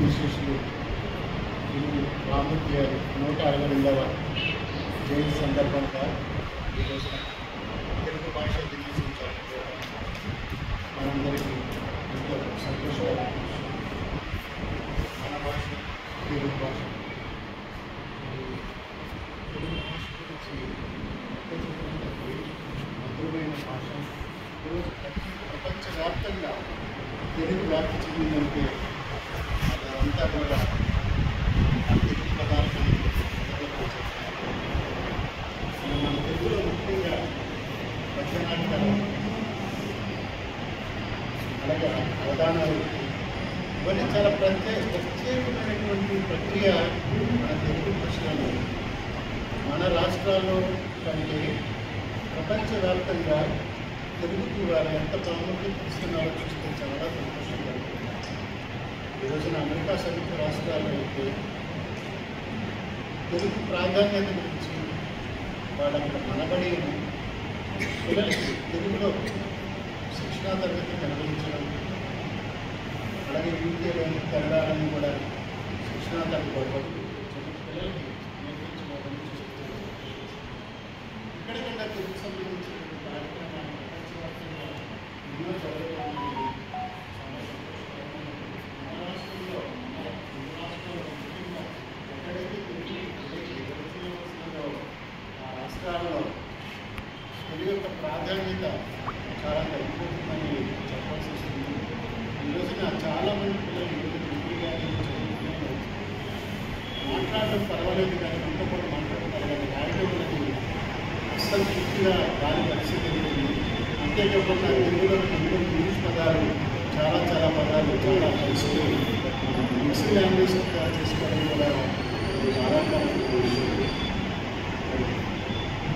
విశేషులు రామూర్తి గారి 162వ జయంతి సందర్భంగా ఈరోజు తెలుగు భాష దినోత్సవం మనందరికీ ఎంతో సంతోషంగా మన భాష తెలుగు భాష గురించి మధురమైన భాష ఈరోజు ప్రపంచవ్యాప్తంగా తెలుగు వ్యాప్తి చెందిందంటే అదంతా కూడా తెలుగు పదార్థం మన తెలుగులో ముఖ్యంగా పద్యనాటకాలు అలాగే అవధానాలు ఇవన్నీ చాలా ప్రత్యేకమైనటువంటి ప్రక్రియ మన తెలుగు భాషలో మన రాష్ట్రాల్లో కంటే ప్రపంచవ్యాప్తంగా తెలుగుకి వారు ఎంత ప్రాముఖ్యత ఇస్తున్నారో చూస్తే చాలా సంతోషంగా ఉంటుంది. ఈ రోజున అమెరికా సంయుక్త రాష్ట్రాల్లో అయితే తెలుగు ప్రాధాన్యత గురించి వాళ్ళు అక్కడ మనబడి పిల్లలకి తెలుగులో శిక్షణా తరగతి నిర్వహించడం, అలాగే యూకేలోని కన్నడాలను కూడా శిక్షణా తరగతి పిల్లలకి నేర్పించడం చూస్తుంది. ఇక్కడికన్నా తెలుగు సంబంధించిన కార్యక్రమాలు ప్రపంచవ్యాప్తంగా ఎన్నో జరుగుతాయి. తెలుగు యొక్క ప్రాధాన్యత చాలా తగ్గిపోతుందని చెప్పాల్సి వస్తుంది. ఈ రోజున చాలామంది పిల్లలు డిగ్రీ కానీ చదువుతున్నారు. మాట్లాడడం పర్వాలేదు కానీ ఇంట్లో కూడా మాట్లాడతారు కానీ రాయడం అనేది అస్సలు పూర్తిగా దాని పరిస్థితి ఉంది. అంతేకాకుండా తెలుగులో ఇంగ్లీష్ పదాలు చాలా పదాలు చాలా పరిస్థితి మిక్స్డ్ లాంగ్వేజ్ చేసుకోవడం కూడా బాధాకరమైన విషయం.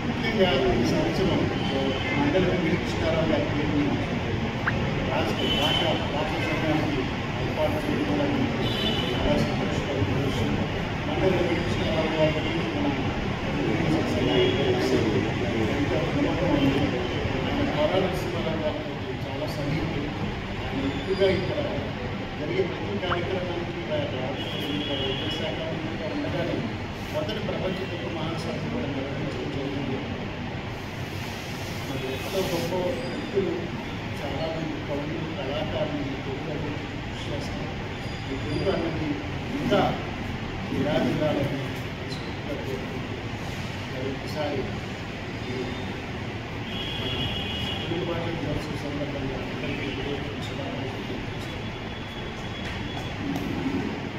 ముఖ్యంగా ఈ సంవత్సరం మండలి వెంకటకృష్ణారావు గారికి రాష్ట్ర భాష సంఘానికి ఏర్పాటు చేయడం చాలా సంతోషకరమైన విషయం. మండలి వెంకటకృష్ణారావు గారికి మన ఎంతో నమ్మకం ఉంది. ఆయన పోరాట సింహారావు గారికి చాలా సన్నిహితులు. ఆయన ఎక్కువగా ఇక్కడ జరిగే ప్రతి కార్యక్రమానికి వైద్య శాఖ ఉండగానే మొదటి ప్రపంచ తెలుగు మహాసభ కూడా నిర్వహించడం జరిగింది. మరి ఎంతో గొప్ప వ్యక్తులు చాలామంది కవులు కళాకారులు తెలుగు అభివృద్ధి కృషి చేస్తారు. ఈ తెలుగు అన్నది ఇంకా విరాజిల్లాలని ఒకసారి తెలుగు భాష దినోత్సవం సందర్భంగా